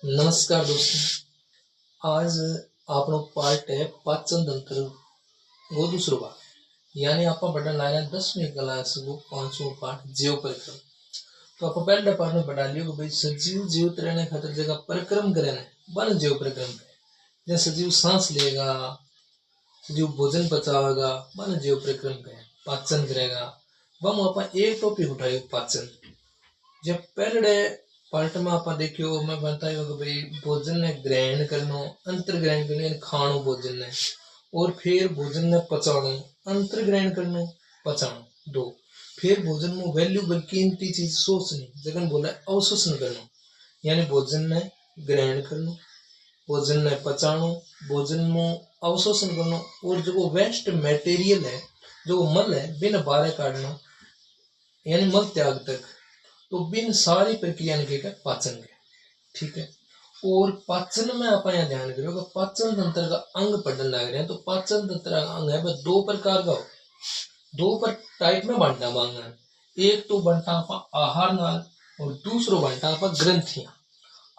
नमस्कार दोस्तों। आज आपनो पार्ट है पाचन तंत्र वो दूसरो भाग यानी आप बढ़न लाया 10वीं क्लास वो 5वां पार्ट जीव परिक्रम। तो आप पहले पार्ट में बढ़ा लियो कि भाई सजीव जीवित रहने खातिर जगह परिक्रम करे ने बन जीव परिक्रम करे। जैसे सजीव सांस लेगा, सजीव भोजन पचावेगा, बन जीव परिक्रम करे, पाचन करेगा। वम आप एक टॉपिक उठायो पाचन। जब पहले पार्ट में आप देखियो मैं बतायो कि भाई भोजन ने ग्रहण करनो, अंतर ग्रहण करनो यानी खानो भोजन ने, और फिर भोजन ने पचानो, अंतर ग्रहण करनो, पचानो दो। फिर भोजन में वैल्यूबल कीमती चीज सोचनी, जगन बोला अवशोषण करनो यानी भोजन ने ग्रहण करनो, भोजन ने पचानो, भोजन में अवशोषण करनो, और जो वेस्ट मटेरियल है, जो मल है, बिन बाहर काटना यानी मल त्याग तक। तो बिन सारी प्रक्रिया ने क्या पाचन के, ठीक है। और पाचन में आप यहाँ ध्यान करो कि पाचन तंत्र का अंग पढ़ने लग रहे हैं। तो पाचन तंत्र का अंग है वह दो प्रकार का हो, दो पर टाइप में बांटा मांगा। एक तो बनता आप आहार नाल और दूसरो बनता आप ग्रंथियां।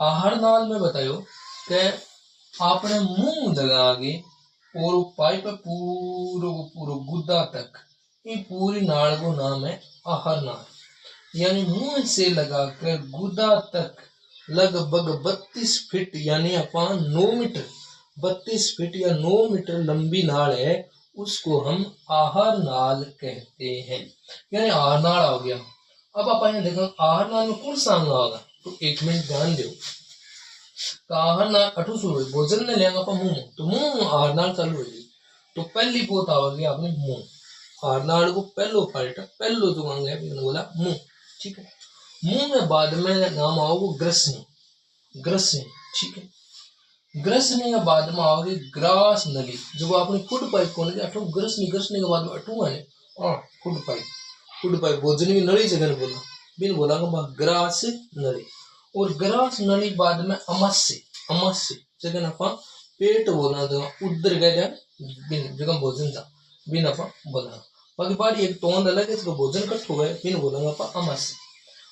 आहार नाल में बतायो कि आपने मुंह लगा आगे और पाइप पूरो पूरो गुद्दा तक, ये पूरी नाल को नाम है आहार नाल। यानी मुंह से लगाकर गुदा तक लगभग 32 फीट यानी अपन 9 मीटर, 32 फीट या 9 मीटर लंबी नाल है, उसको हम आहार नाल कहते हैं। यानी आहार नाल आ गया। अब अपन देखो आहार नाल में कौन सा अंग आएगा, तो एक मिनट ध्यान दो। तो आहार नाल अठू शुरू हुई, भोजन ने लेंगे अपन मुंह, तो मुंह आहार नाल चालू हुई। तो पहली पोत आवेगी आपने मुंह। आहार नाल को पहलो पार्ट, पहलो जो अंग है बोला मुंह, ठीक है। मुंह में बाद में नाम आओगे ग्रसनी, ग्रसनी, ठीक है। ग्रसनी के बाद में आओगे ग्रास नली, जो आपने फूड पाइप को अठू ग्रसनी, ग्रसनी के बाद में अठू है फूड पाइप, फूड पाइप भोजन की नली जगह बोला, बिन बोला ग्रास नली। और ग्रास नली बाद में अमस्य, अमस्य जगह अपा पेट बोला, जगह उदर गया बिन जगह भोजन था, बिन अपा बोला। बाकी बारी एक तोंद अलग है, इसको भोजन कट हो गए, बिन बोला अपा अमस्य।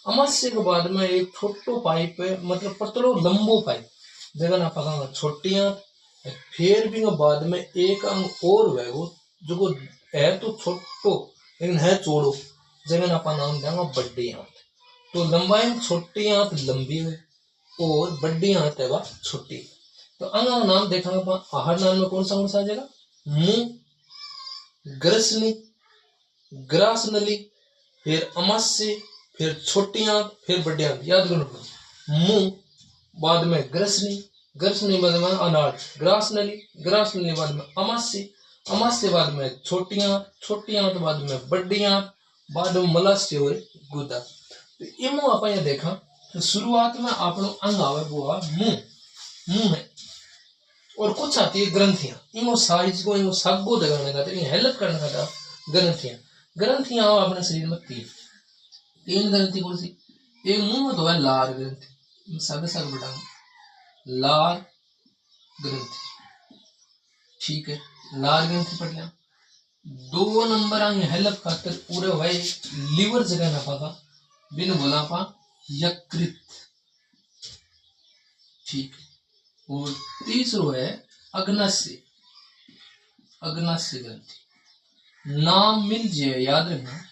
अमस्य के बाद में एक छोटो पाइप है, मतलब पतलो लंबो पाइप, जगह आप छोटियां। फिर भी बाद में एक अंग और है वो जो है तो छोटो लेकिन है चौड़ो, जगह आप नाम देंगे बड्डी हाथ। तो लंबाई छोटी हाथ लंबी है और बड्डी हाथ है वह छोटी। तो अंग का नाम देखा आहार नाम में कौन सा आ जाएगा, मुंह, ग्रसनी, ग्रास नली, फिर अमस्य, फिर छोटी आंत, फिर बड़ी आंत। याद करो, मुंह बाद में ग्रसनी, ग्रसनी बाद में अनाज, ग्रास नली, ग्रास नली बाद में अमस्य, अमस्य बाद में छोटी आंत, छोटी आंत बाद में बड़ी आंत, बाद में मलास्य और गुदा। तो इमो आप ये देखा तो शुरुआत में आपनो अंग आवे वो आ मुंह, मुंह है, और कुछ आती है ग्रंथियां। इमो साइज को इमो सगो दगाने का, तो हेल्प करने का ग्रंथियां। ग्रंथियां अपने शरीर में तीन ग्रंथि कौन सी, एक मुंह में तो है लार ग्रंथि, सब सब बटा लार ग्रंथि, ठीक है। लार ग्रंथि पढ़ लिया। 2 नंबर आगे हेल्प खातर पूरे भाई लीवर जगह ना पाता, बिन बोला पा यकृत, ठीक है। और तीसरो है अग्नाशय, अग्नाशय ग्रंथि। नाम मिल जाए याद रखना,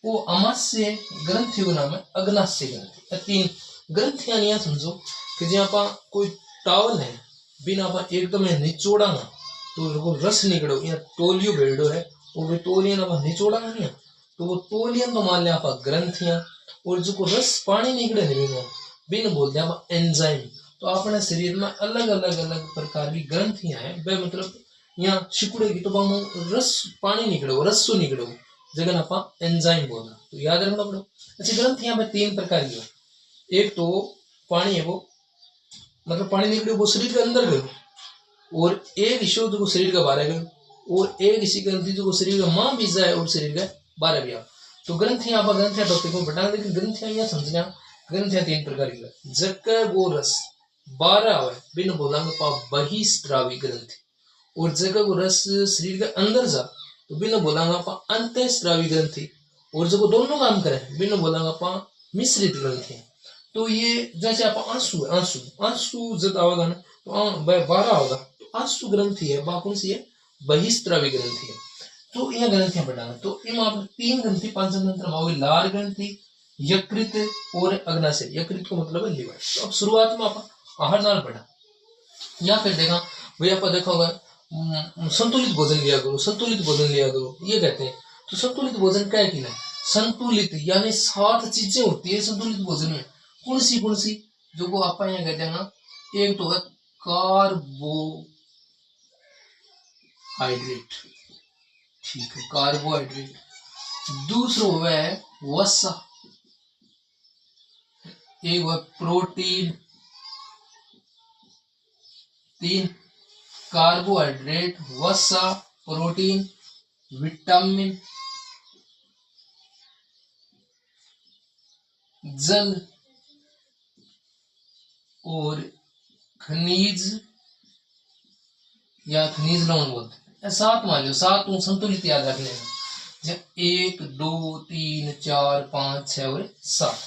वो अमाशय ग्रंथि का नाम है अग्नाशय ग्रंथि। तीन ग्रंथियां नहीं समझो कि जो आप कोई टावल है बिना आप एकदम निचोड़ा ना तो रस निकलो, या तोलियो बेड़ो है वो तोलियन आप निचोड़ा नहीं, तो वो तोलियन तो मान लिया आप ग्रंथियां। और जो रस पानी निकले नहीं बिन बोलते आप एंजाइम। तो अपने शरीर में अलग अलग अलग प्रकार की ग्रंथियां हैं, वह मतलब यहाँ सिकुड़ेगी तो रस पानी निकलो, रस्सो निकलो, जगह आप एंजाइम बोला, तो याद रखना पड़ो। अच्छा, ग्रंथियां में 3 प्रकार की है। एक तो पानी है, वो मतलब पानी निकले वो शरीर के अंदर गयो, और एक हिस्सो जो शरीर का बाहर गयो, और एक इसी ग्रंथि जो शरीर का मां भी जाए और शरीर का बाहर गया। तो ग्रंथियां आप ग्रंथियां टॉपिक में बता दें, ग्रंथियां यहाँ समझना, ग्रंथियां 3 प्रकार की है। जक्कर वो रस 12 आवे बिन बोलांगे पा बहिस्त्रावी ग्रंथि, और जगह वो रस शरीर के अंदर जा तो बिन बोलांगा पा अंतःस्रावी ग्रंथि, और जब दोनों काम करे बिन बोलांगा पा मिश्रित ग्रंथि। तो ये जैसे आप आंसू है, आंसू आंसू जब आवेगा ना तो बारह होगा, तो आंसू ग्रंथि है बा कौन सी है, बहिस्त्रावी ग्रंथि है। तो यह ग्रंथियां बढ़ाना, तो इनमें आप तीन ग्रंथि पांच तंत्र होगी, लार ग्रंथि, यकृत और अग्नाशय। यकृत को मतलब है लिवर। तो अब शुरुआत में आप आहार नाल पढ़ा, या फिर देखा भाई आप देखा होगा संतुलित भोजन लिया करो, संतुलित भोजन लिया करो ये कहते हैं। तो संतुलित भोजन क्या है कि ना, संतुलित यानी 7 चीजें होती है संतुलित भोजन में। कौन सी जो को आप यहाँ कहते हैं ना, एक तो है कार्बोहाइड्रेट, ठीक है कार्बोहाइड्रेट, दूसरो है वसा, एक है प्रोटीन, 3 कार्बोहाइड्रेट, वसा, प्रोटीन, विटामिन, जल और खनिज या खनिज लवण बोलते हैं। 7 मान लो, 7 संतुलित याद रख लेना, जब 1 2 3 4 5 6 और 7।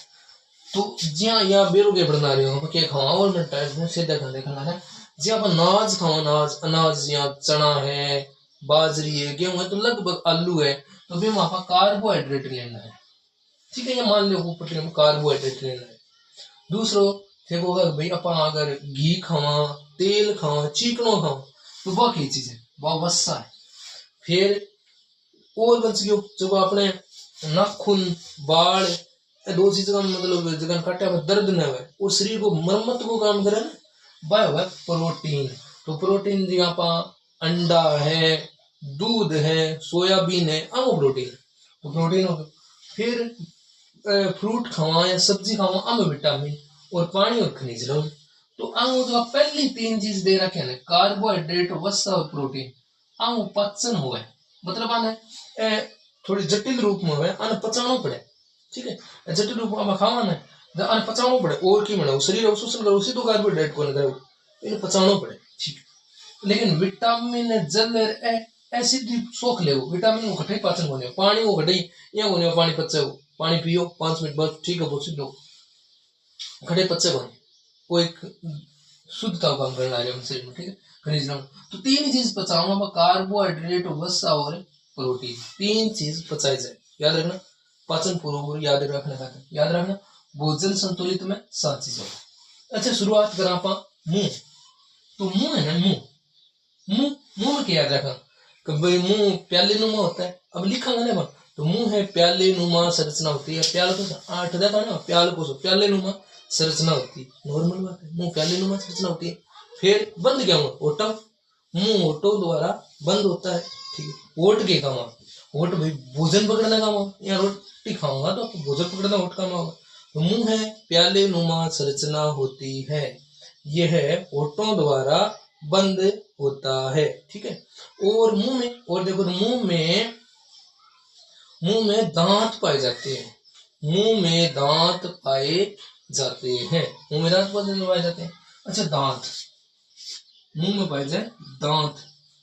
तो ज्यादा यहाँ बेरोगे बढ़ना रहे हो क्या खावा और मैं टाइम में सीधा खाने खाना है, जब आप अनाज खाओ, अनाज अनाज यहाँ चना है, बाजरी है, गेहूं है, तो लगभग आलू है, तो भी वहां पर कार्बोहाइड्रेट लेना है, ठीक है। ये मान लो ऊपर कार्बोहाइड्रेट लेना है। दूसरो देखो भाई अपन अगर घी खावा, तेल खावा, चिकनो खावा, तो वह की चीज है, वह वसा है। फिर और बच गयो जो अपने नाखून, बाल, दो चीज का मतलब जगह काटे में दर्द न हो और शरीर को मरम्मत को काम करे ना, वह है प्रोटीन। तो प्रोटीन जी आप अंडा है, दूध है, सोयाबीन है, आम प्रोटीन, तो प्रोटीन हो गया। फिर फ्रूट खावा या सब्जी खावा, आम विटामिन और पानी और खनिज लवण। तो आम जो पहली 3 चीज दे रखे हैं, कार्बोहाइड्रेट, वसा और प्रोटीन, आम पाचन हो मतलब आने थोड़ी जटिल रूप में हुए आने पचाना पड़े, ठीक है। जटिल रूप में खावा ना जब आने पचाना पड़े और की बनाओ शरीर अवशोषण करो सीधो कार्बोहाइड्रेट को लगाओ, इन्हें पचाना पड़े, ठीक है। लेकिन विटामिन, जल एसिड सोख ले, विटामिन को घटे पाचन होने, पानी को घटे या होने, पानी पचे, पानी पियो 5 मिनट बाद, ठीक है बहुत सीधो घटे पचे बने, वो एक शुद्धता का काम करना है शरीर में, ठीक है। खनिज लवण, तो 3 चीज पचाऊंगा, कार्बोहाइड्रेट, वसा और प्रोटीन, 3 चीज पचाई जाए, याद रखना। पाचन पूर्व याद रखना था, याद रखना भोजन संतुलित में 7 चीजें। अच्छा शुरुआत करा आप मुंह, तो मुंह है ना, मुंह में क्या याद रखा कि भाई मुंह प्याले नुमा होता है, अब लिखांगा ना तो मुंह है प्याले नुमा संरचना होती है, प्याल को 8 देखा ना, प्याल को प्याले नुमा संरचना होती है, नॉर्मल बात है, मुंह प्याले नुमा संरचना होती है। फिर बंद क्या हुआ, ओटम, मुंह ओटो द्वारा बंद होता है, ठीक है। ओट के काम, ओट भाई भोजन पकड़ने का काम, या रोटी खाऊंगा तो भोजन पकड़ना ओट काम होगा। तो मुंह है प्याले नुमा संरचना होती है, यह ओटों द्वारा बंद होता है, ठीक है। और मुंह में, और देखो तो मुंह में दांत पाए जाते हैं, मुंह में दांत पाए जाते हैं, मुंह में दांत पाए जाते हैं। अच्छा दांत, मुंह में पाए जाए दांत,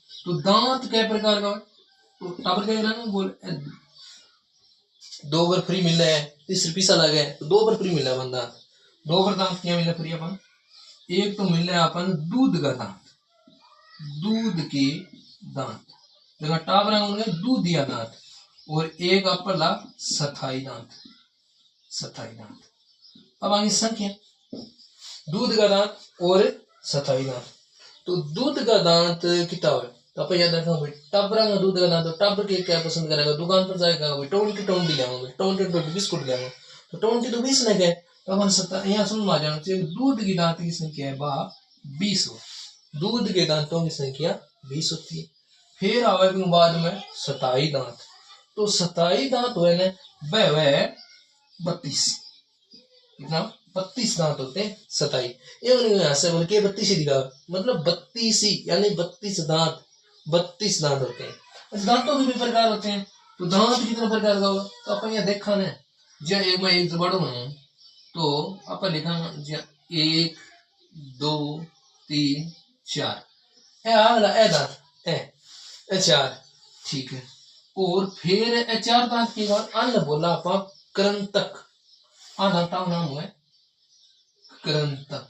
तो दांत कई प्रकार का, तो टाबर क्या ना बोल 2 बार फ्री मिल है, तीसरी पीसा लगे तो 2 बार फ्री मिला अपन दांत, 2 बार दांत क्या मिला फ्री अपन, एक तो मिल रहा अपन दूध का दांत, दूध के दांत, देखा टाबर होंगे दूध दिया दांत, और एक अपर ला सथाई दांत, सथाई दांत। अब आगे संख्या, दूध का दांत और सथाई दांत, तो दूध का दांत कितना है, तो आप याद रखा भाई टाबरा का दूध का दांत, तो टाबर के क्या पसंद करेगा, दुकान पर जाएगा भाई 20 लाऊंगा, 20 बिस्कुट लाऊंगा, तो 20 तो 20 ने गए, तो अपन 7 यहाँ समझ में आ जाना चाहिए, दूध की दांत की संख्या है बा 20 हो, दूध के दांतों की संख्या 20 होती है। फिर आवे बाद में सताई दांत, तो सताई दांत हुए ना वह 32, कितना 32 दांत होते हैं सताई, ये से बोल के 32 ही दिखा, मतलब 32 ही यानी 32 दांत, 32 दांत होते हैं। अच्छा दांतों के भी प्रकार होते हैं, तो दांत कितने प्रकार का होगा, तो अपन ये देखा ना, जो एक मैं एक बड़ो बनाऊ तो अपन लिखा 1 2 3 4, ए अगला ए दांत ए 4, ठीक है। और फिर ए 4 दांत के बाद अन्न बोला आप कृंतक, दांत नाम है कृंतक।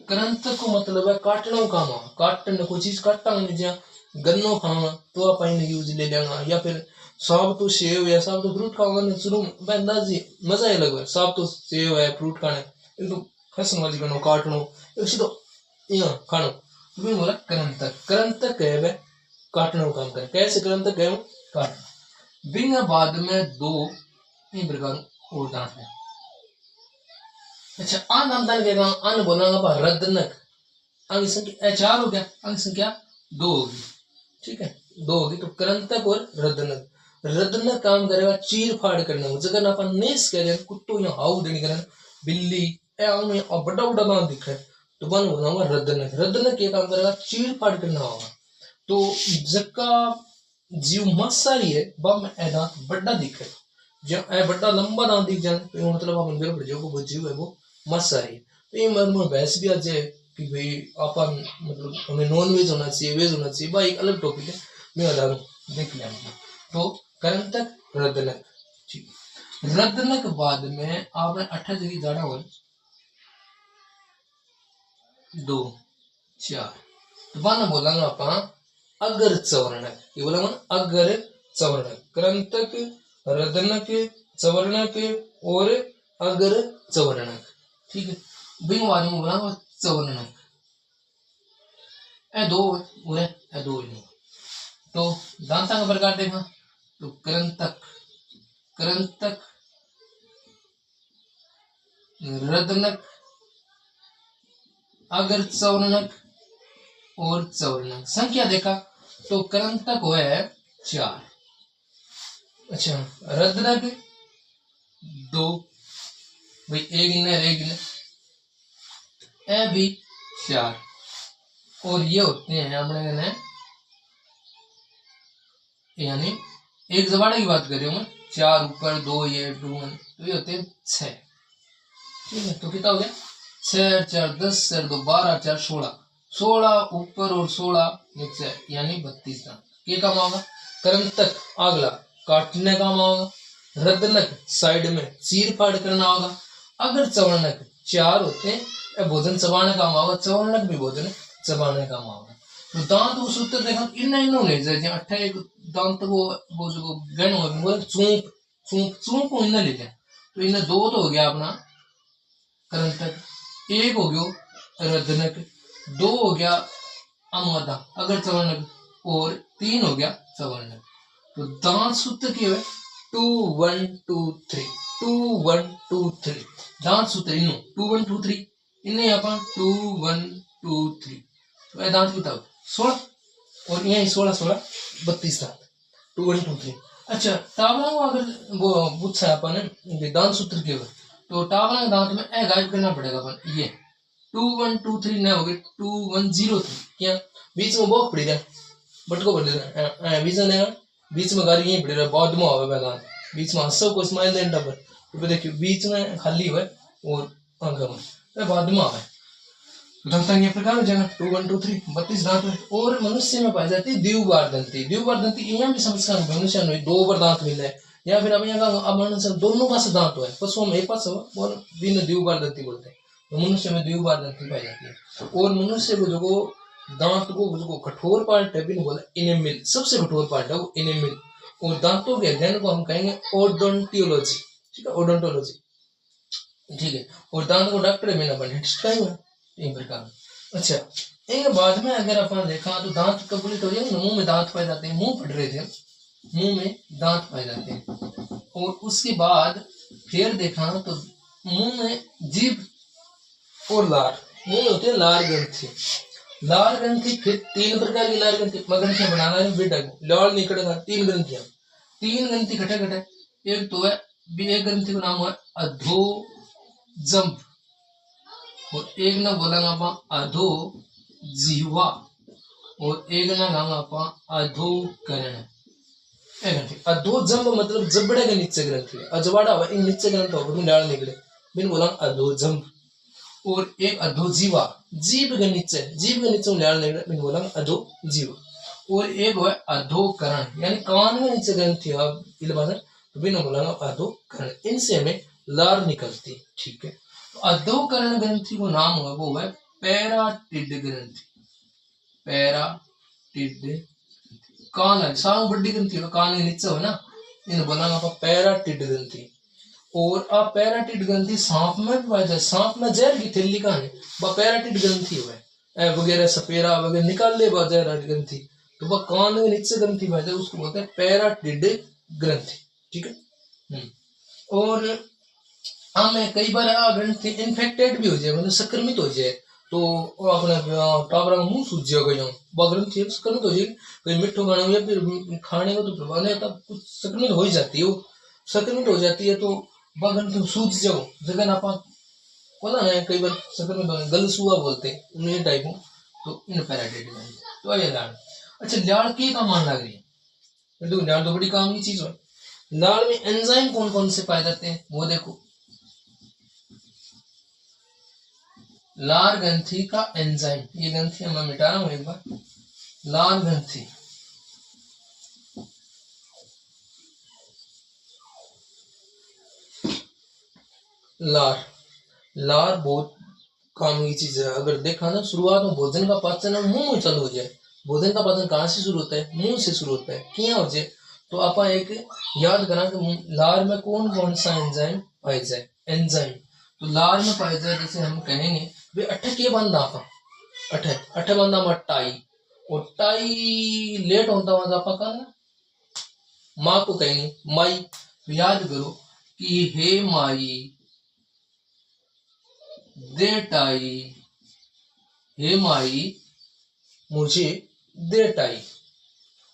कृंतक को मतलब है काटना काम आ, काटने कोई चीज काटांगे जहाँ गन्नो खावा तो आप यूज ले लेंगा, या फिर साब तो सेव है, साब तो फ्रूट खाओगे शुरू अंदाजी मजा ही अलग है। साब तो सेव है फ्रूट खाने एक तो खसन वाली गनो काटनो एक सीधो यहाँ खानो तो भी बोला कृंतक। कृंतक है वह काटने का काम करे। कैसे कृंतक है काटना। बिना बाद में दो इन प्रकार और दांत है। अच्छा दांत के अन्न बोला रदनक अंग संख्या 4 हो गया, अंग संख्या 2 होगी, ठीक है 2 होगी। तो कृंतक और रदनक। रदनक काम करेगा चीर फाड़ करने जगह अपन नेस कह रहे कुत्तो या हाउ देने करे बिल्ली और बड़ा बड़ा दांत दिख रहा है तो बन होगा रदनक। रदनक ये काम करेगा चीर फाड़ करना होगा। तो जक्का जीव मसारी है बम ए दांत बड़ा दिखे, जब ए बड़ा लंबा दांत दिख जाए तो मतलब अपन बिल्कुल जो वो जीव है वो मसारी है। तो ये मन में बहस भी आ जाए कि भाई अपन मतलब हमें नॉन वेज होना चाहिए वेज होना चाहिए, भाई एक अलग टॉपिक है, मैं बता दूं देख लिया। तो कृंतक रदनक, ठीक। रदनक बाद में आपने 28 जगह जाना हो 2 4 तो बाना बोलांगा अपन अगर चवर्णक। ये बोला मन अगर चवर्णक। कृंतक रदनक चवर्णक और अगर चवर्णक, ठीक है। बिन बाद में बोला चवर्णक ए 2 बोले ए 2 नहीं। तो दांता का प्रकार देखा तो कृंतक कृंतक रदनक अगर चवर्णक और चवर्णक। संख्या देखा तो कृंतक है 4, अच्छा रदनक 2 भाई एक गिने ए भी 4 और ये होते हैं अपने यानी एक जबाड़े की बात कर रही हूं मैं 4 ऊपर 2 ये 2 तो ये होते हैं 6, ठीक है। तो कितना हो गया 6 4 10 4 2 12 4 16 16 ऊपर और 16 नीचे यानी 32 दांत। ये काम होगा। कृंतक अगला काटने काम होगा। रदनक साइड में चीर फाड़ करना होगा। अगर चवर्णक 4 होते हैं भोजन चबाने काम होगा, चवर्णक भी भोजन चबाने काम होगा। तो दांत वो सूत्र देखा इन्होंने अट्ठा एक दांत वो जो गण हो वो चूंप चूंप चूंप को इन्हें ले जाए तो इन्हें 2 तो हो गया अपना कृंतक, 1 हो गया रदनक, 2 हो गया अमोदा अगर चवर्णक और 3 हो गया चवर्णक। तो दांत सूत्र के हुए 2 1 2 3 2 1 2 3 दांत सूत्र इन्हों 2 1 2 3 इन्हें अपन 2 1 2 3 तो दांत कितना 16 और यही 16 16 32 दांत 2 1 2 3। अच्छा टावला को अगर वो पूछा है अपन दांत सूत्र के हुए तो टावला दांत में ए गायब करना पड़ेगा अपन। ये 2 1 2 3 न हो गए 2 1 0 3 क्या बीच में बॉक पड़ी रहा बटको पड़ रहा बीच में गाड़ी यही पड़ी रहा बाद में आवे दांत बीच में हंसो को स्माइल देने पर तो देखिए बीच में खाली हुआ और आगे में बाद में आवे। दांता ये प्रकार हो जाएगा 2 1 2 3 32 दांत है। और मनुष्य में पाई जाती है द्विबार दंती। द्विबार दंती यहाँ भी समझ मनुष्य में 2 बार दांत मिले या फिर अब यहाँ अब मनुष्य दोनों पास दांत है पशुओं में एक पास हो दिन द्विबार दंती बोलते हैं। तो मनुष्य में द्विबार दंती पाई जाती है। और मनुष्य को जो दांत को कठोर पार्ट है बोला इनेमिल, सबसे कठोर पार्ट है वो इनेमिल। और दांतों के अध्ययन को हम कहेंगे ओडोंटोलॉजी, ठीक है ओडोंटोलॉजी, ठीक है। और दांत को डॉक्टर में ना बने एक प्रकार। अच्छा एक बाद में अगर अपन देखा तो दांत कंप्लीट हो जाए मुंह में दांत पाए जाते हैं, मुंह फट रहे थे मुंह में दांत पाए जाते हैं। और उसके बाद फिर देखा तो मुंह में जीभ और लार मुंह होते हैं लार ग्रंथि। लार ग्रंथि फिर 3 प्रकार की लार ग्रंथि ग्रंथियां बनाना है बेटा लाल निकलेगा 3 ग्रंथियां 3 ग्रंथि खटे खटे। एक तो है एक ग्रंथि का नाम है अधोजंभ और एक ना बोला आप अधो जीवा और एक ना नाम आप अधोकरण। अधोजंभ मतलब जबड़े के नीचे ग्रंथि है अजवाड़ा हुआ इन नीचे ग्रंथ होगा तुम डाल निकले बिन बोला अधोजंभ। और एक अधोजीवा जीभ के नीचे डाल निकले बिन बोला अधोजीवा। और एक है अधोकरण यानी कान में नीचे ग्रंथि है तो बिन बोला अधोकरण। इनसे हमें लार निकलती, ठीक है। तो अधोकरण ग्रंथि को नाम है वो है पैराटिड ग्रंथि। पैराटिड कान है सारू बड़ी ग्रंथि है, कान के नीचे हो ना, इन बोला आप पैराटिड ग्रंथि। और आ पैराटिड ग्रंथि सांप में भी पाया जाए, सांप में जहर की थैली का है वह पैराटिड ग्रंथि है वगैरह सपेरा वगैरह निकाल ले वह जहर ग्रंथि, तो वह कान के नीचे ग्रंथि पाया जाए उसको बोलते हैं पैराटिड ग्रंथि। ठीक है। और हमें कई बार आ ग्रंथि इन्फेक्टेड भी हो जाए, मतलब संक्रमित हो जाए, तो अपने टाबरा का मुंह सूज जाएगा, वह ग्रंथि संक्रमित हो जाएगी, कहीं मिठो खाने या फिर खाने का तो प्रभाव नहीं, तब कुछ संक्रमित हो ही जाती है, वो संक्रमित हो जाती है तो वह ग्रंथि सूज जाओ जगह ना पा बोला ना, कई बार संक्रमित हो गलसुआ बोलते हैं उन्हें टाइप हो, तो इन पैराटाइड तो ये लाड़। अच्छा लाड़ के का मान लग रही है, तो लाड़ तो बड़ी काम की चीज है। लाड़ में एंजाइम कौन कौन से पाए जाते हैं वो देखो, लार ग्रंथि का एंजाइम, ये ग्रंथि मैं मिटा रहा हूं एक बार, लार ग्रंथि लार लार बहुत काम की चीज है। अगर देखा ना शुरुआत में भोजन का पाचन मुंह में चालू हो जाए, भोजन का पाचन कहाँ से शुरू होता है, मुंह से शुरू होता है, क्या हो जाए, तो आप एक याद करा कि लार में कौन कौन सा एंजाइम पाए जाए, एंजाइम तो लार में पाए जाए, जैसे हम कहेंगे वे अठे के बंदा आप अठे अठे बंदा में टाई, और टाई लेट होता हुआ आप का माँ को कहेंगे माई, तो याद करो कि हे माई दे टाई, हे माई मुझे दे टाई।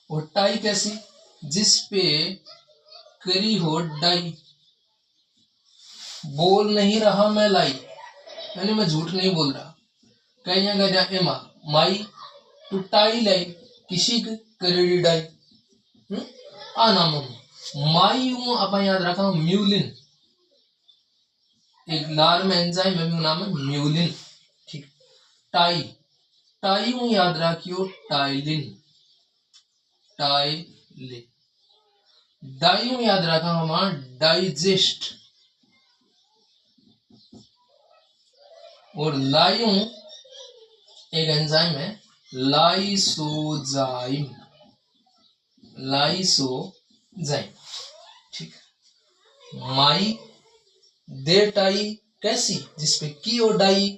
और टाई कैसी, जिस पे करी हो डाई, बोल नहीं रहा मैं लाई, यानी मैं झूठ नहीं बोल रहा, कहीं गया एमा माई तू टाई लाई किसी करेडी डाई। आ नाम माई हूं आप याद रखा म्यूलिन, एक लार में एंजाइम है नाम है म्यूलिन। ठीक, टाई टाई हूं याद रखियो टाइलिन, टाइलिन। डाई हूं याद रखा हमारा डाइजेस्ट, और लाई हूं एक एंजाइम है लाइसोजाइम, लाइसोजाइम। ठीक, माई दे टाई कैसी, जिसपे की और डाई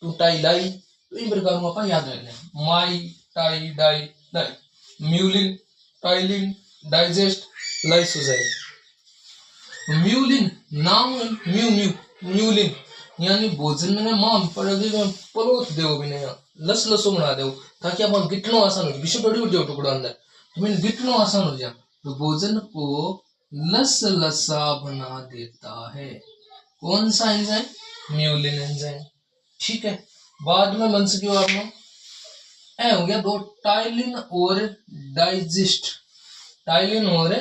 टू टाई लाई, तो इन प्रकार को अपन याद रखना है, माई टाई डाई डाई, म्यूलिन टाइलिन डाइजेस्ट लाइसोजाइम। म्यूलिन नाम म्यू म्यू म्यूलिन, यानी भोजन में मां पड़ोगी में परोस दो भी नहीं, लस लसो बना दो ताकि अपन गिटनो आसान हो जाए, विषय बड़ी उड़ जाओ टुकड़ा अंदर तो मैंने गिटनो आसान हो जाए, तो भोजन को लस लसा बना देता है। कौन सा एंजाइम, म्यूलिन एंजाइम। ठीक है, बाद में बन सके आपने ए हो गया दो टाइलिन और डाइजेस्ट, टाइलिन और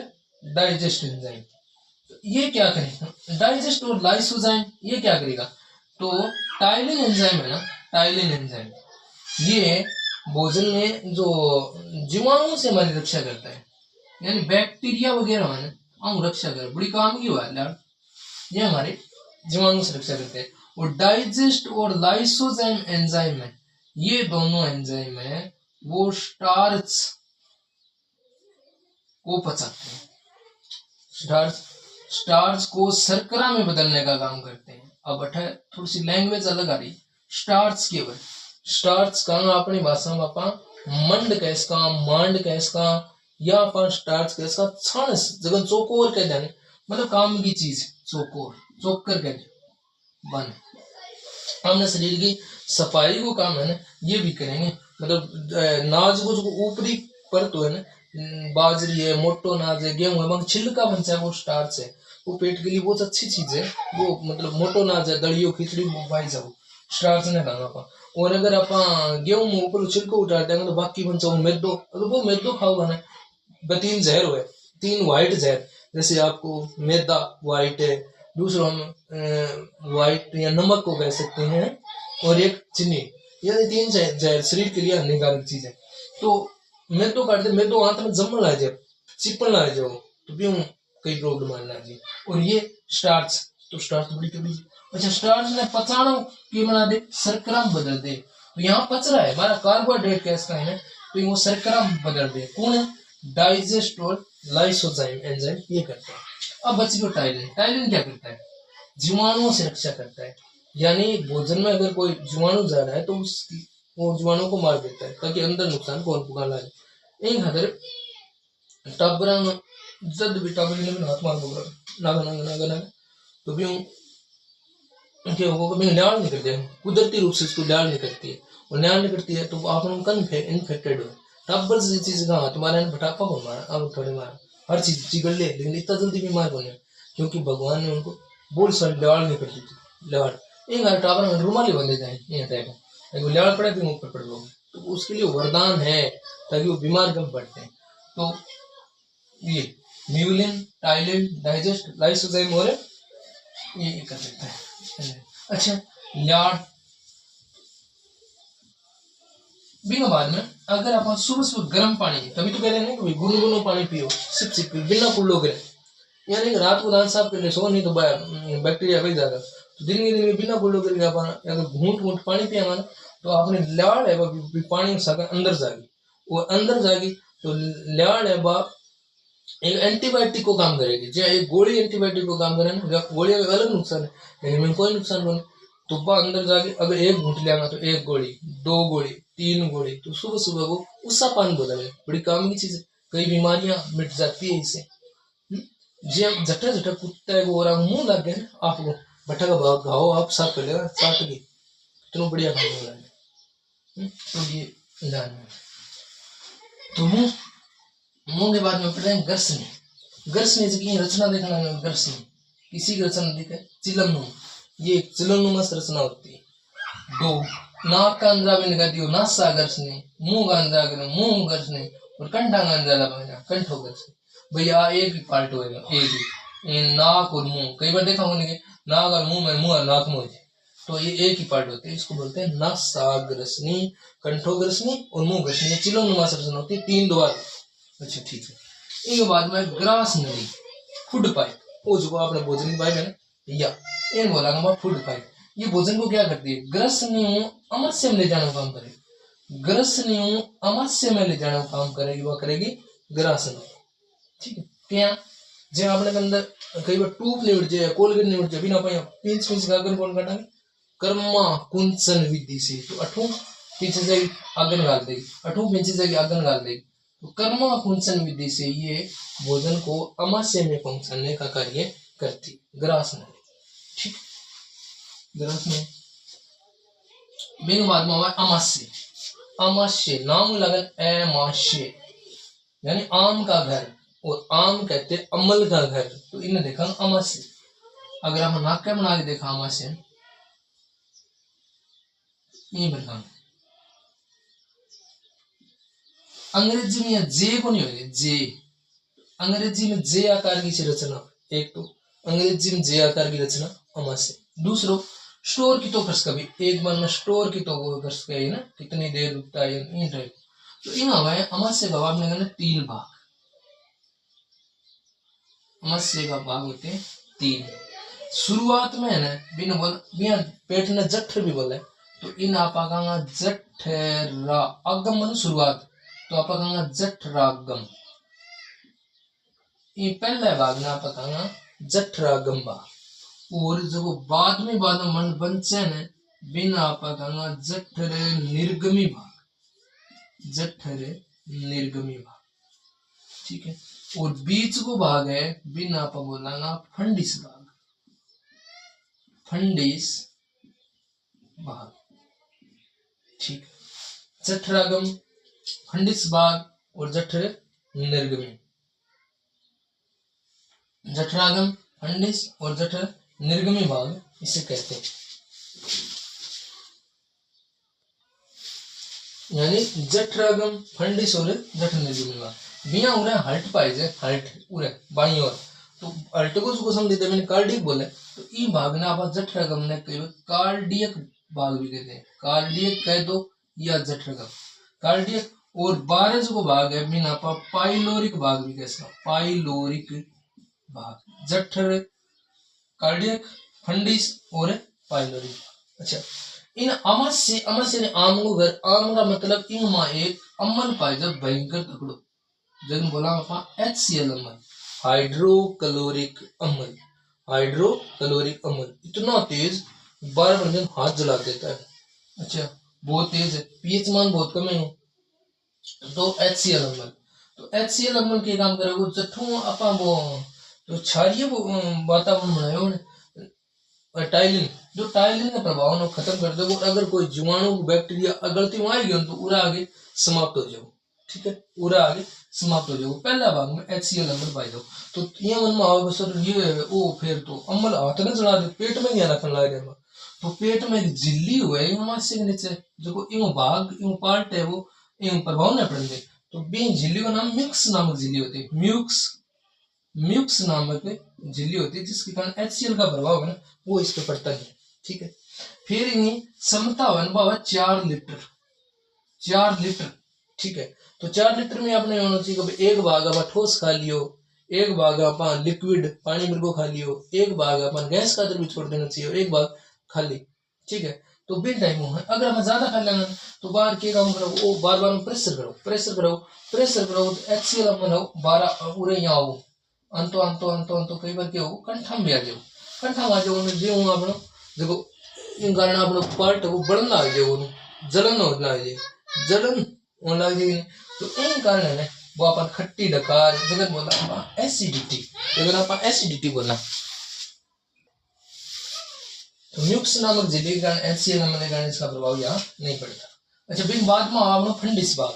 डाइजेस्ट एंजाइम। ये क्या करेगा, डाइजेस्ट और लाइसोजाइम ये क्या करेगा, तो टाइलिन एंजाइम है ना, टाइलिन एंजाइम ये भोजन में जो जीवाणुओं से हमारी रक्षा करता है, यानी बैक्टीरिया वगैरह है ना हम रक्षा कर, बड़ी काम की हुआ है, ये हमारे जीवाणु से रक्षा करते हैं। और डाइजेस्ट और लाइसोजाइम एंजाइम है, ये दोनों एंजाइम है वो स्टार्च को पचाते हैं, स्टार्च को शर्करा में बदलने का काम करते हैं। अब थोड़ी सी लैंग्वेज अलग आ रही, स्टार्च केवल स्टार्च का अपनी भाषा में आपा मंड कैस का मांड कैस का या अपन स्टार्च कैस का छान जगन चौकोर कह जाने, मतलब काम की चीज चौकोर चौकर कह बन, हमने शरीर की सफाई को काम है ना ये भी करेंगे, मतलब नाज को जो ऊपरी परत है ना, बाजरी है मोटो नाज है गेहूं है छिलका बनता है वो स्टार्च है, वो पेट के लिए बहुत अच्छी चीज है, वो मतलब मोटो नाज है दलियो खिचड़ी भाई जाओ स्टार्च ने खाना पा। और अगर आप गेहूं में ऊपर छिलको उतार देंगे तो बाकी बन जाओ मैदो, अगर वो मैदो खाओगा ना तीन जहर हुए, तीन व्हाइट जहर, जैसे आपको मैदा व्हाइट है, दूसरा हम व्हाइट या नमक को कह सकते हैं, और एक चीनी, ये तीन जहर शरीर के लिए हानिकारक चीज है। तो मैदो काट दे, मैदो हाथ में जमन ला जाए चिपन ला जाओ तो भी कई प्रॉब्लम आने लगी। और ये स्टार्च, तो स्टार्च बड़ी कभी अच्छा स्टार्च ने पचाणु की बना दे, शर्करा में बदल दे। तो यहाँ पच रहा है हमारा कार्बोहाइड्रेट कैसा है, तो वो शर्करा में बदल दे। कौन? डाइजेस्ट और लाइसोजाइम एंजाइम ये करते हैं। अब बच गया टाइलिन। टाइलिन क्या करता है? जीवाणुओं से रक्षा करता है। यानी भोजन में अगर कोई जीवाणु जा रहा है तो उसकी वो जीवाणु को मार देता है ताकि अंदर नुकसान कौन पुगा लाए। एक हदर टाबरा में जद भी टाबरी ने हाथ मार बोला नागा नागा नागा नागा तो भी उनके वो कभी न्याय नहीं करते, कुदरती रूप से इसको न्याय नहीं करती है। और न्याय नहीं करती है तो आप इन्फेक्टेड हो। टाबर से चीज कहा तुम्हारे भटापा को मारा, अब थोड़े मारा हर चीज चिगड़ ले, लेकिन इतना जल्दी बीमार बने क्योंकि भगवान ने उनको बोल सारी लवाड़ नहीं करती थी। लवाड़ एक बार टावर में रुमाली बंधे जाए ये टाइप का लवाड़ पड़े भी ऊपर पड़ लोग, तो उसके लिए वरदान है ताकि वो बीमार कम पड़ते हैं। तो ये म्यूलिन, टाइलिन, डाइजेस्ट, लाइसोजाइम और ये कर देता है। अच्छा लाड बिना बाद में अगर आप सुबह सुबह गर्म पानी, तभी तो कह रहे हैं कि गुनगुनो पानी पियो, सिप सिप पियो बिना कुल्लो करे, यानी रात को दांत साफ करके सो नहीं तो बैक्टीरिया बढ़ जाएगा। तो दिन के दिन बिना कुल्लो करके आप अगर घूंट घूंट पानी पिया ना तो आपने लाड़ है वह पानी सका अंदर जाएगी, वो अंदर जाएगी तो लाड़ है वह एक एंटीबायोटिक को काम करेगी। जो एक गोली एंटीबायोटिक को काम करे ना, गोली का अलग नुकसान है लेकिन में कोई नुकसान नहीं। तो वह अंदर जाके अगर एक घूंट लिया तो एक गोली, दो गोली, तीन गोली, तो सुबह सुबह को उसका पान बोला है, बड़ी काम की चीज है। कई बीमारियां मिट जाती है इससे। जब झटा झटा कुत्ता है वो मुंह लग गया ना आपको भट्टा का भाव घाव आप साफ कर लेगा साट के, इतना बढ़िया काम हो रहा है। तो ये ध्यान में तो मुंह के बाद में पढ़ते हैं गर्सनी। गर्सनी की रचना देखना है। गर्सनी किसी की रचना दिखे चिलम, ये चिलनुमा रचना होती है। दो नाक का अंदर भी निकालती हो नासा गर्सनी, मुंह का अंदर मुंह गर्सनी और कंठा का अंदर कंठो गर्सनी। भैया एक ही पार्ट होएगा, एक ही नाक और मुंह। कई बार देखा होने के नाक और मुंह में, मुंह और नाक में, तो ये एक ही पार्ट होते हैं। इसको बोलते हैं नासाग्रसनी, कंठोग्रसनी और मुंह ग्रसनी। चिलनुमा रचना होती है, तीन द्वार। अच्छा ठीक है। इसके बाद में ग्रास नली, फूड पाइप, वो जो आपने भोजन की पाइप है ना, या इन बोला फूड पाइप। ये भोजन को क्या करती है? ग्रसनी अमस्य में ले जाने का काम करेगी। ग्रसनी अमस्य में ले जाने का काम करेगी, वह करेगी ग्रास नली। ठीक है। क्या जो आपने अंदर कई बार टूप नहीं उठ जाए, कोलगेट नहीं उठ जाए, बिना पाया पिंच पिंच गागर कौन काटेंगे? कर्मा कुंचन विधि से। तो अठू पीछे जाएगी आगन गाल देगी, अठू पीछे जाएगी आगन गाल देगी। तो कर्मा कुंचन विधि से ये भोजन को अमाशय में पहुंचाने का कार्य करती। ग्रास नली। ठीक, ग्रास में बाद में हुआ अमाशय। अमाशय नाम लगन अमाशय यानी आम का घर, और आम कहते अमल का घर। तो इन्हें देखा अमाशय। अगर हम नाक बना के देखा अमाशय ये बता, अंग्रेजी में जे को नहीं होगी, जे अंग्रेजी में जे आकार की रचना। एक तो अंग्रेजी में जे आकार की रचना अमाशय। दूसरो स्टोर की तो कर सका भी, एक बार में स्टोर की तो वो कर सके ना, कितनी देर रुकता है इन टाइप। तो इन हवाएं अमाशय का भाग ने तीन भाग, अमाशय का भाग होते हैं तीन। शुरुआत में है ना बिना बोल बिना पेट ने जठर भी बोले, तो इन आपा कहांगा जठरा अगम मन शुरुआत, तो आपा कहांगा जठरागम। ये पहला भाग ना आपा कहांगा जठरागम भाग। और जब बाद में मन बनचे ने बिना आपा कहांगा जठर निर्गमी भाग, जठर निर्गमी भाग। ठीक है। और बीच को भाग है बिना आपा बोलांगा फंडिस भाग, फंडिस भाग। ठीक, जठरागम, फंडिस भाग और जठर निर्गमी। जठरागम, फंडिस और जठर निर्गमी भाग इसे कहते हैं। यानी जठरागम, फंडिस और जठर निर्गमी भाग। बिना उरे हल्ट पाए जे हल्ट उरे बाई और, तो हल्ट को समझते मैंने कार्डियक बोले। तो ई भाग ने आप जठरागम ने कई कार्डियक भाग भी कहते हैं, कार्डियक कह दो या जठरागम कार्डियक। और 12 को भाग है बिना आप पाइलोरिक भाग भी कह सकते, पाइलोरिक भाग। जठर कार्डियक, फंडिस और पाइलोरी। अच्छा, इन अमास्य ने आम को घर, आम का मतलब इन मा एक अम्ल पाए जब भयंकर तकड़ो, जब बोला आपा HCl अम्ल, हाइड्रोक्लोरिक अम्ल, हाइड्रोक्लोरिक अम्ल इतना तेज बार बार हाथ जला देता है। अच्छा, बहुत तेज है, पीएच मान बहुत कम है, तो HCl अम्ल, तो HCl अम्ल के काम करे वो जठू आपा वो तो क्षारीय वातावरण बनायो टाइलिन, जो टाइलिन का प्रभाव को खत्म कर दे। अगर कोई जीवाणु बैक्टीरिया गलती में आएगी तो पूरा आगे समाप्त हो जाओ। ठीक है, पूरा आगे समाप्त हो जाओ। पहला भाग में HCl अम्ल पाई जाओ। तो ये मन में आओगे सर ये वो फिर तो अम्ल हाथ न चढ़ा दे, पेट में क्या रखने लग जाएगा। तो पेट में एक झिल्ली हुए हिमाशय के नीचे जो इन भाग इन पार्ट है वो इन प्रभाव न पड़ेंगे। तो बी झिल्ली का नाम म्यूक्स नामक झिल्ली होती है, म्यूक्स नामक झिल्ली होती है, जिसके कारण HCl का प्रभाव है ना वो इस पे पड़ता है। ठीक है, फिर इन्हीं क्षमता बनवा 4 लीटर, 4 लीटर। ठीक है, तो 4 लीटर में आपने होना चाहिए एक भाग आप ठोस खा लियो, एक भाग आप लिक्विड पानी मिर्गो खा लियो, एक भाग अपन गैस का भी छोड़ देना चाहिए और एक भाग खाली। ठीक है, तो बिन टाइम है। अगर हम ज्यादा खा लेंगे तो बाहर के काम करो वो बार बार प्रेशर करो तो HCl अम्ल हो 12 पूरे यहाँ हो अंतो कई बार क्या हो कंठम भी आ जाओ, कंठम आ जाओ जो आपनो देखो इन कारण आपनो पार्ट वो बढ़न लग जाओ, जलन हो लग जाए, जलन होने लग जाए। तो इन कारण है वो अपन खट्टी डकार जगह बोला एसिडिटी, अगर आप एसिडिटी बोला तो म्यूक्स नामक झिल्ली के कारण HCl अम्ल के कारण इसका प्रभाव यहाँ नहीं पड़ता। अच्छा, फिर बाद में आपनो फंडिस भाग,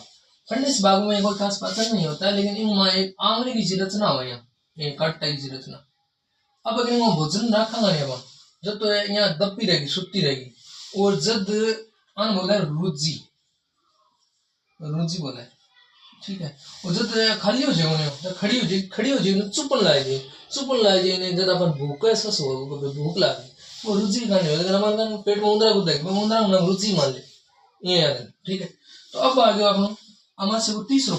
फंडिस भाग में कोई खास पाचन नहीं होता है, लेकिन इनमें एक आंगली की संरचना हो यहाँ काट टाइप की संरचना। अब अगर वो भोजन रखा नहीं अपन जब तो यहाँ दबी रहेगी सुत्ती रहेगी, और जब अन बोला है रुचि बोला है। ठीक है, और जब खाली हो जाए खड़ी हो जाए चुपन लाए जाए जब अपन भूख ऐसा भूख लागे वो रुचि खाने हो, लेकिन हमारे पेट में उंदरा को देख उंदरा नाम रुचि मान ले ये याद है। ठीक है, तो अब आगे अपन हमारे से वो तीसरा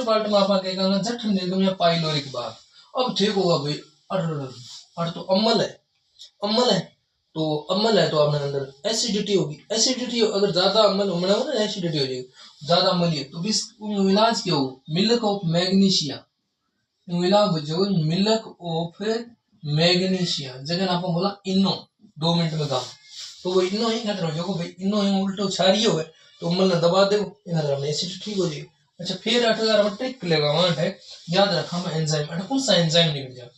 पार्ट में आप कहेगा जठर निर्गम या पाइलोरिक भाग। अब ठीक होगा भाई अर तो अम्ल है तो अपने अंदर एसिडिटी होगी, अगर ज्यादा अम्ल होना हो ना एसिडिटी हो जाएगी, ज्यादा अम्ल है तो इलाज क्या हो milk of magnesia, milk of magnesia जगह आपको बोला इनो 2 मिनट में काम, तो वो इनो ही खत्म हो जाएगा भाई, इनो ही उल्टो क्षारीय हो तो अम्ल ने दबा दे एसिडिटी ठीक हो जाएगी। अच्छा, फिर 8000 ट्रिक लेगा वहां है याद रखा मैं एंजाइम कौन सा एंजाइम निकल जाए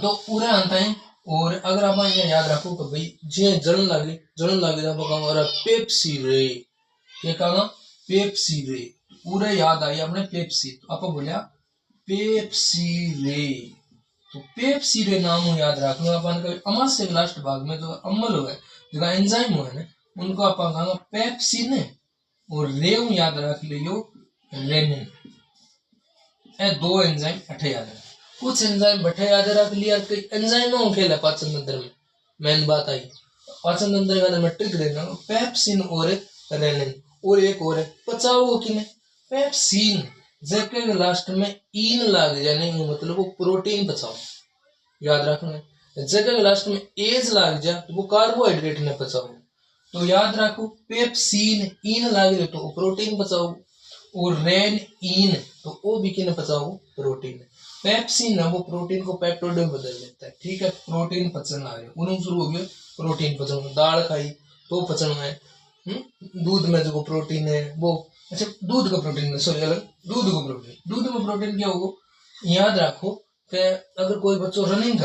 तो पूरा आता है। और अगर आप ये याद रखो कि भाई जे जलन लागे तो कहूंगा पेप्सी रे, क्या कहूंगा पेप्सी रे, पूरे याद आई अपने पेप्सी, तो आप बोलिया पेप्सी रे, तो पेप्सी रे नाम हो याद रख लो अपन का। अमाशय के लास्ट भाग में जो अम्ल हो जो एंजाइम हो ना उनको आप कहेंगे पेप्सिन और रेव याद रख लियो रेनिन, ए 2 एंजाइम अठे याद रख, कुछ एंजाइम बठे याद रख लिया, कई एंजाइम में खेला पाचन तंत्र में मेन बात आई पाचन तंत्र के अंदर मैं ट्रिक देना पेप्सिन और रेनिन, और एक और है पचाओ कि नहीं पेप्सिन जबकि लास्ट में इन लाग जाने मतलब वो प्रोटीन पचाओ याद रखना है, जगह लास्ट में एज लाग जा तो वो कार्बोहाइड्रेट ने पचाओ, तो याद रखो पेप्सिन इन लाग रहे तो प्रोटीन पचाओ, और रेन इन तो वो भी किन पचाओ प्रोटीन, पेप्सिन वो प्रोटीन को पेप्टोड में बदल देता है। ठीक है, प्रोटीन पचन आ गया उन्होंने शुरू हो गया प्रोटीन पचन, दाल खाई तो पचन है, दूध में जो प्रोटीन है वो, अच्छा दूध का प्रोटीन सॉरी अलग दूध में प्रोटीन क्या होगा याद रखो कि अगर कोई बच्चों रनिंग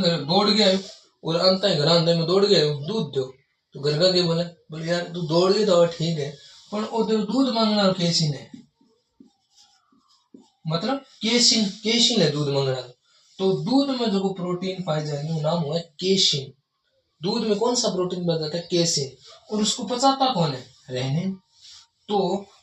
कर दौड़ गया और अंत घर अंदर में दौड़ गया दूध दो तो घर का क्या बोले यार तू दौड़ गई तो ठीक है पर वो दूध मांगना केसिन है, मतलब केसिन है दूध मांगना, तो दूध में जो प्रोटीन पाए जाएंगे वो नाम हुआ है केसिन। दूध में कौन सा प्रोटीन पाया जाता है केसिन, और उसको पचाता कौन है रेनिन, तो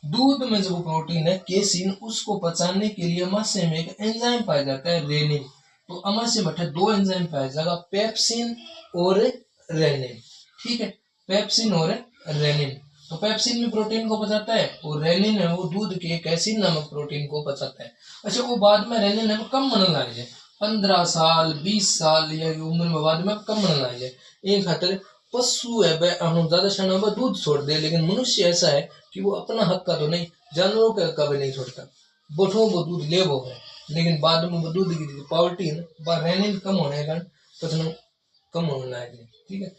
दूध में जो प्रोटीन है केसिन उसको पचाने के लिए अमाशय में एक एंजाइम पाया जाता है रेनिन, तो अमाशय में 2 एंजाइम पाया जाएगा पेप्सिन और रेनिन। ठीक है, पेप्सिन और रेनिन, तो पेप्सिन में प्रोटीन को पचाता है और रेनिन है वो दूध के कैसिन नामक प्रोटीन को पचाता है। अच्छा, वो बाद में रेनिन है कम बनने लग जाए 15 साल 20 साल या उम्र में बाद में कम ना जाए। एक खातर पशु है वह हम ज्यादा क्षण में दूध छोड़ दे, लेकिन मनुष्य ऐसा है कि वो अपना हक का तो नहीं, जानवरों का हक का भी नहीं छोड़ता। बोठो वो दूध ले वो है, लेकिन बाद में वो दूध की क्वालिटी है ना रेनिन कम होने के कारण पचना कम होने लायक नहीं। ठीक है,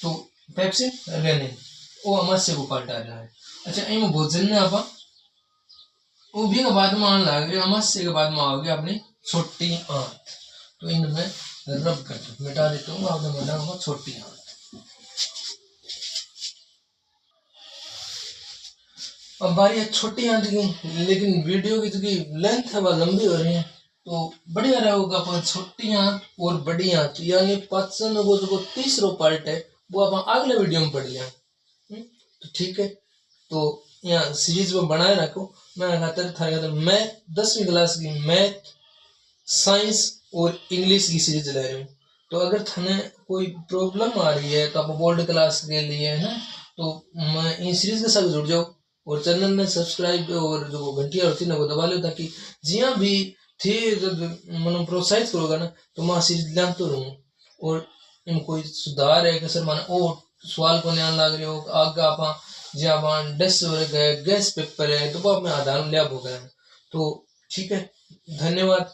तो पेप्सिन रेनिन वो अमास्य को पार्ट आ रहा है। अच्छा इन भोजन में आप वो भी के बाद में आने लग गए, अमास्य के बाद में आओगे अपनी छोटी आंत, तो इनमें रब कर दो, मिटा देता हूँ, आपने बना होगा छोटी आंत। अब बारी है छोटी आंत की, लेकिन वीडियो की जो लेंथ है वह लंबी हो रही है, तो बढ़िया रहेगा अपन छोटी आंत और बड़ी आंत यानी पाचन वो जो तीसरो पार्ट है वो अपन अगले वीडियो में पढ़ लिया। तो ठीक है, तो यहाँ सीरीज में बनाए रखो। मैं खातर था मैं 10वीं क्लास की मैथ साइंस और इंग्लिश की सीरीज ले रही हूँ। तो अगर थाने कोई प्रॉब्लम आ रही है तो आप बोर्ड क्लास के लिए है तो मैं इन सीरीज के साथ जुड़ जाओ और चैनल में सब्सक्राइब और जो घंटिया होती है ना वो दबा लो, ताकि जिया भी थे जब मन प्रोत्साहित करोगा ना तो मैं सीरीज लाते रहूँ। और इन कोई सुधार है कि सर माना ओ सवाल को ध्यान लग रहे हो आगे आप जहाँ डेस्क है गैस पेपर है तो वो अपने आधार में लिया होगा। तो ठीक है, धन्यवाद।